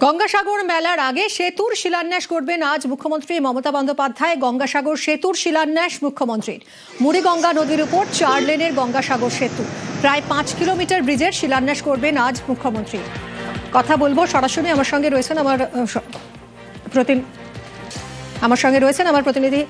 গঙ্গাসাগর মেলার আগে সেতুর শিলান্যাস করবেন আজ মুখ্যমন্ত্রী মমতা বন্দ্যোপাধ্যায়। গঙ্গাসাগর সেতুর শিলান্যাস মুখ্যমন্ত্রীর। মুড়িগঙ্গা নদীর উপর 4 লেনের গঙ্গাসাগর সেতু, প্রায় 5 কিলোমিটার ব্রিজের শিলান্যাস করবেন আজ মুখ্যমন্ত্রী। কথা বলবো সরাসরি, আমার সঙ্গে রয়েছেন আমার প্রতিনিধি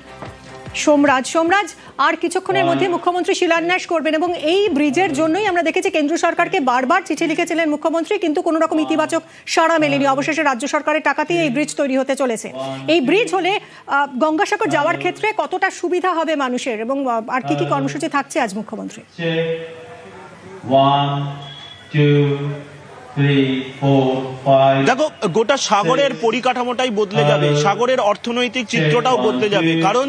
সোমরাজ। আর কিছুক্ষণের মধ্যে মুখ্যমন্ত্রী শিলান্যাস করবেন এবং এই ব্রিজের জন্যই আমরা দেখেছি কেন্দ্র সরকারকে বারবার চিঠি লিখেছিলেন মুখ্যমন্ত্রী, কিন্তু কোনো রকম ইতিবাচক সাড়া মেলেনি। অবশেষে রাজ্য সরকারের টাকাতেই এই ব্রিজ তৈরি হতে চলেছে। এই ব্রিজ হলে গঙ্গাসাগর যাওয়ার ক্ষেত্রে কতটা সুবিধা হবে মানুষের, এবং আর কি কি কর্মসূচি থাকছে আজ মুখ্যমন্ত্রী? 1 2 3 4 5 দেখো, গোটা সাগরের পরিকাঠামোটাই বদলে যাবে, সাগরের অর্থনৈতিক চিত্রটাও বদলে যাবে। কারণ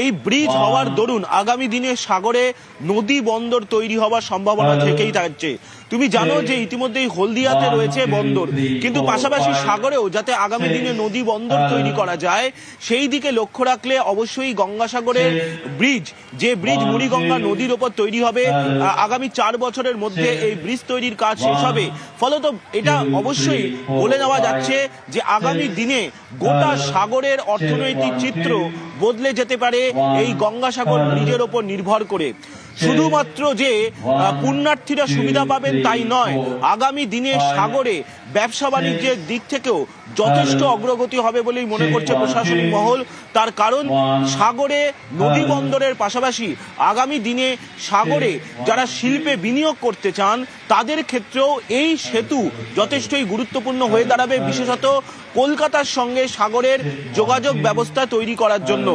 এই ব্রিজ হওয়ার দরুন আগামী দিনে সাগরে নদী বন্দর তৈরি হওয়ার সম্ভাবনা থেকেই থাকছে। তুমি জানো যে ইতিমধ্যেই হলদিয়াতে রয়েছে বন্দর, কিন্তু পাশাপাশি সাগরেও যাতে আগামী দিনে নদী বন্দর তৈরি করা যায় সেই দিকে লক্ষ্য রাখলে অবশ্যই গঙ্গাসাগরের ব্রিজ, যে ব্রিজ মুড়িগঙ্গা নদীর ওপর তৈরি হবে, আগামী 4 বছরের মধ্যে এই ব্রিজ তৈরির কাজ শেষ হবে। ফলত এটা অবশ্যই বলে নেওয়া যাচ্ছে যে আগামী দিনে গোটা সাগরের অর্থনৈতিক চিত্র বদলে যেতে পারে এই গঙ্গাসাগর ব্রিজের ওপর নির্ভর করে। শুধুমাত্র যে পুণ্যার্থীরা সুবিধা পাবেন তাই নয়, আগামী দিনে সাগরে ব্যবসা বাণিজ্যের দিক থেকেও যথেষ্ট অগ্রগতি হবে বলেই মনে করছে প্রশাসনিক মহল। তার কারণ সাগরে নদী বন্দরের পাশাপাশি আগামী দিনে সাগরে যারা শিল্পে বিনিয়োগ করতে চান তাদের ক্ষেত্রেও এই সেতু যথেষ্টই গুরুত্বপূর্ণ হয়ে দাঁড়াবে, বিশেষত কলকাতার সঙ্গে সাগরের যোগাযোগ ব্যবস্থা তৈরি করার জন্য।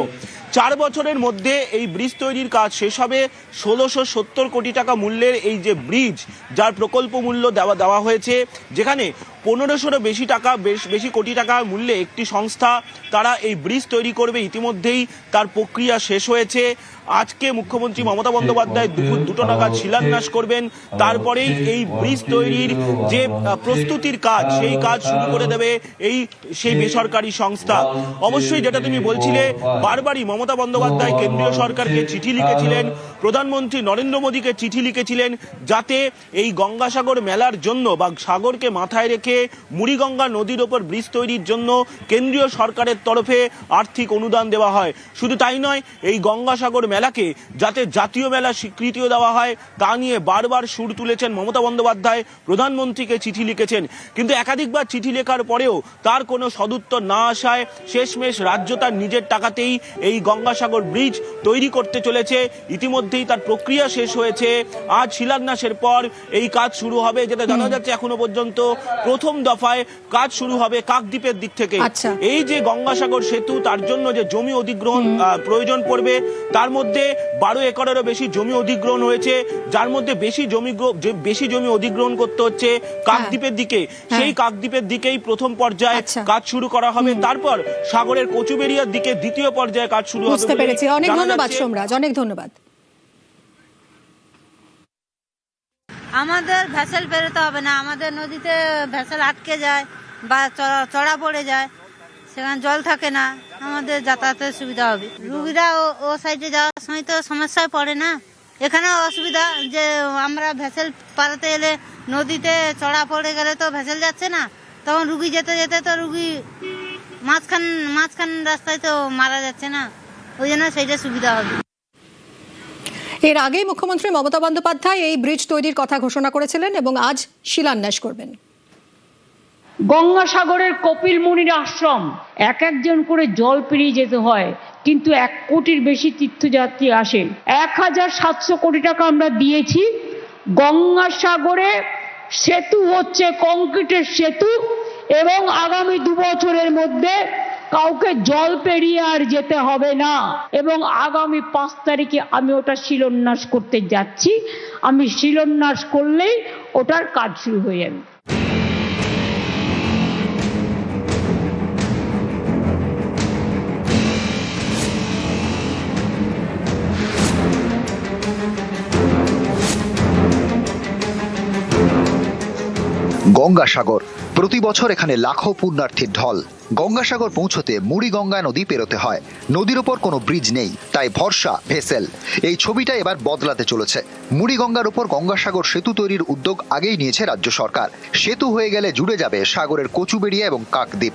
4 বছরের মধ্যে এই ব্রিজ তৈরির কাজ শেষ হবে। 1670 কোটি টাকা মূল্যের এই যে ব্রিজ, যার প্রকল্প মূল্য দেওয়া হয়েছে, যেখানে 1500 বেশি কোটি টাকা মূল্যে একটি সংস্থা তারা এই ব্রিজ তৈরি করবে। ইতিমধ্যেই তার প্রক্রিয়া শেষ হয়েছে। আজকে মুখ্যমন্ত্রী মমতা বন্দ্যোপাধ্যায় দুপুর 2টো নাগাদ শিলান্যাস করবেন। তারপরেই এই ব্রিজ তৈরির যে প্রস্তুতির কাজ, সেই কাজ শুরু করে দেবে সেই বেসরকারি সংস্থা। অবশ্যই যেটা তুমি বলছিলে, বারবারই মমতা বন্দ্যোপাধ্যায় কেন্দ্রীয় সরকারকে চিঠি লিখেছিলেন, প্রধানমন্ত্রী নরেন্দ্র মোদীকে চিঠি লিখেছিলেন, যাতে এই গঙ্গাসাগর মেলার জন্য বা সাগরকে মাথায় রেখে মুড়িগঙ্গা নদীর ওপর ব্রিজ তৈরির জন্য কেন্দ্রীয় সরকারের তরফে আর্থিক অনুদান দেওয়া হয়। শুধু তাই নয়, এই গঙ্গাসাগর মেলাকে যাতে জাতীয় মেলা স্বীকৃতিও দেওয়া হয় তা নিয়ে বারবার সুর তুলেছেন মমতা বন্দ্যোপাধ্যায়, প্রধানমন্ত্রীকে চিঠি লিখেছেন। কিন্তু একাধিকবার চিঠি লেখার পরেও তার কোনো সদুত্তর না আসায় শেষমেশ রাজ্য তার নিজের টাকাতেই এই গঙ্গাসাগর ব্রিজ তৈরি করতে চলেছে। ইতিমধ্যেই তার প্রক্রিয়া শেষ হয়েছে। আজ শিলান্যাসের পর এই কাজ শুরু হবে, যেটা জানা যাচ্ছে এখনো পর্যন্ত প্রথম দফায় কাজ শুরু হবে কাকদ্বীপের দিক থেকে। এই যে গঙ্গাসাগর সেতু, তার জন্য যে জমি অধিগ্রহণ প্রয়োজন পড়বে, তার মধ্যে 12 একরেরও বেশি জমি অধিগ্রহণ হয়েছে, যার মধ্যে বেশি জমি অধিগ্রহণ করতে হচ্ছে কাকদ্বীপের দিকে। সেই কাকদ্বীপের দিকেই প্রথম পর্যায়ে কাজ শুরু করা হবে, তারপর সাগরের কচুবেড়িয়ার দিকে দ্বিতীয় পর্যায়ে কাজ শুরু হবে। বুঝতে পেরেছি। অনেক ধন্যবাদ সোমরাজ, অনেক ধন্যবাদ। আমাদের ভেসেল বেরোতে হবে না, আমাদের নদীতে ভেসেল আটকে যায় বা চড়া পড়ে যায়, সেখানে জল থাকে না, আমাদের যাতায়াতের সুবিধা হবে। রুগীরা ও সাইডে যাওয়ার সময় তো সমস্যায় পড়ে না। এখানেও অসুবিধা যে আমরা ভেসেল পাড়াতে এলে নদীতে চড়া পড়ে গেলে তো ভেসেল যাচ্ছে না, তখন রুগী যেতে যেতে তো রুগী মাঝখান রাস্তায় তো মারা যাচ্ছে না, ওই জন্য সেইটা সুবিধা হবে। এর আগেই মুখ্যমন্ত্রী মমতা বন্দ্যোপাধ্যায় এই ব্রিজ তৈরির কথা ঘোষণা করেছিলেন এবং আজ শিলান্যাস করবেন। গঙ্গাসাগরের কপিল মুনির আশ্রম, একজন করে জল পেরিয়ে যেতে হয়, কিন্তু 1 কোটির বেশি তীর্থযাত্রী আসে। 1700 কোটি টাকা আমরা দিয়েছি। গঙ্গাসাগরে সেতু হচ্ছে কংক্রিটের সেতু, এবং আগামী 2 বছরের মধ্যে কাউকে জল পেরিয়ে আর যেতে হবে না। এবং আগামী 5 তারিখে আমি ওটা শিলান্যাস করতে যাচ্ছি। আমি শিলান্যাস করলেই ওটার কাজ শুরু হয়ে যাবে। গঙ্গাসাগর, প্রতি বছর এখানে লাখো পুণ্যার্থীর ঢল। গঙ্গাসাগর পৌঁছতে মুড়িগঙ্গা নদী পেরোতে হয়। নদীর ওপর কোনো ব্রিজ নেই, তাই ভরসা ভেসেল। এই ছবিটা এবার বদলাতে চলেছে। মুড়িগঙ্গার ওপর গঙ্গাসাগর সেতু তৈরির উদ্যোগ আগেই নিয়েছে রাজ্য সরকার। সেতু হয়ে গেলে জুড়ে যাবে সাগরের কচুবেড়িয়া এবং কাকদ্বীপ।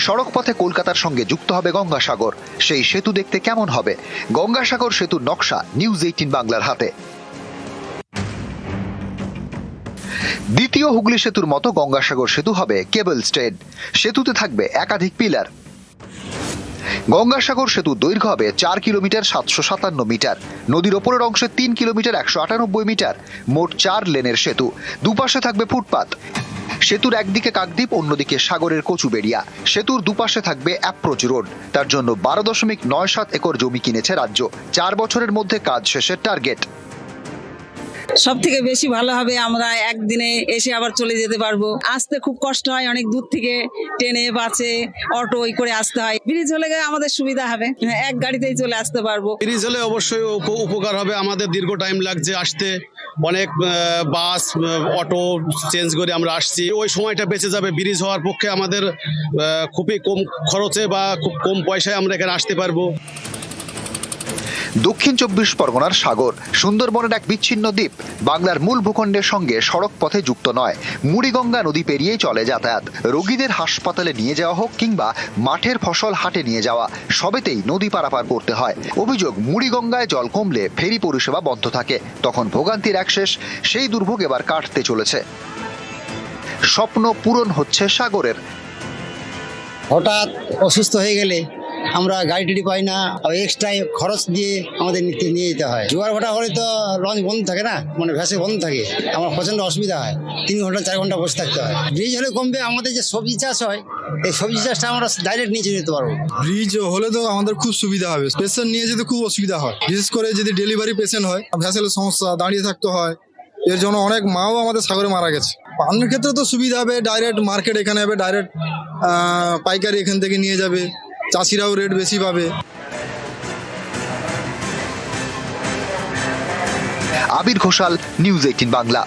সড়ক পথে কলকাতার সঙ্গে যুক্ত হবে গঙ্গাসাগর। সেই সেতু দেখতে কেমন হবে? গঙ্গাসাগর সেতুর নকশা নিউজ 18 বাংলার হাতে। দ্বিতীয় হুগলি সেতুর মতো গঙ্গাসাগর সেতু হবে কেবল স্টেড। সেতুতে থাকবে একাধিক পিলার। গঙ্গাসাগর সেতু দৈর্ঘ্য হবে 4 কিলোমিটার 757 মিটার। নদীর ওপরের অংশে 3 কিলোমিটার 198 মিটার। মোট 4 লেনের সেতু। দুপাশে থাকবে ফুটপাত। সেতুর একদিকে কাকদ্বীপ, অন্যদিকে সাগরের কচুবেড়িয়া। সেতুর দুপাশে থাকবে অ্যাপ্রোচ রোড। তার জন্য 12.97 একর জমি কিনেছে রাজ্য। 4 বছরের মধ্যে কাজ শেষের টার্গেট। সব থেকে বেশি ভালো হবে, আমরা একদিনে এসে আবার চলে যেতে পারবো। আসতে খুব কষ্ট হয়, অনেক দূর থেকে ট্রেনে, বাসে, অটো করে আসতে হয়। ব্রিজ হলে আমাদের সুবিধা হবে, এক গাড়িতেই চলে আসতে পারবো। ব্রিজ হলে অবশ্যই উপকার হবে। আমাদের দীর্ঘ টাইম লাগছে আসতে, অনেক বাস, অটো চেঞ্জ করে আমরা আসছি, ওই সময়টা বেঁচে যাবে। ব্রিজ হওয়ার পক্ষে আমাদের খুবই কম খরচে বা খুব কম পয়সায় আমরা এখানে আসতে পারবো। দক্ষিণ 24 পরগনার সাগর সুন্দরবনের এক বিচ্ছিন্ন দ্বীপ। বাংলার মূল ভূখণ্ডের সঙ্গে সড়ক পথে যুক্ত নয়। মুড়িগঙ্গা নদী পেরিয়েই চলে যাতায়াত। রোগীদের হাসপাতালে নিয়ে যাওয়া হোক কিংবা মাঠের ফসল হাটে নিয়ে যাওয়া, সবেতেই নদী পারাপার করতে হয়। অভিযোগ, মুড়িগঙ্গায় জল কমলে ফেরি পরিষেবা বন্ধ থাকে। তখন ভোগান্তির এক শেষ। সেই দুর্ভোগ এবার কাটতে চলেছে। স্বপ্ন পূরণ হচ্ছে সাগরের। হঠাৎ অসুস্থ হয়ে গেলে আমরা গাড়ি টাড়ি পাই না, এক্সট্রা খরচ দিয়ে আমাদের নিয়ে যেতে হয়। জোয়ার ভাটা হলে তো লঞ্চ বন্ধ থাকে না, মানে ভেসে বন্ধ থাকে, আমার প্রচন্ড অসুবিধা হয়। 3 ঘন্টা 4 ঘন্টা বসে থাকতে হয়। ব্রিজ হলে কমবে, আমাদের যে সবজি চাষ হয় এই সবজি চাষটা আমরা ডাইরেক্ট নিচে নিতে পারবো। ব্রিজ হলে তো আমাদের খুব সুবিধা হবে। পেশেন্ট নিয়ে যেতে খুব অসুবিধা হয়, বিশেষ করে যদি ডেলিভারি পেশেন্ট হয়, ভেসেলের সমস্যা, দাঁড়িয়ে থাকতে হয়। এর জন্য অনেক মাও আমাদের সাগরে মারা গেছে। পানের ক্ষেত্রে তো সুবিধা হবে, ডাইরেক্ট মার্কেট এখানে হবে, ডাইরেক্ট পাইকারি এখান থেকে নিয়ে যাবে, চাষিরাও রেট বেশি পাবে। আবির ঘোষাল, নিউজ 18 বাংলা।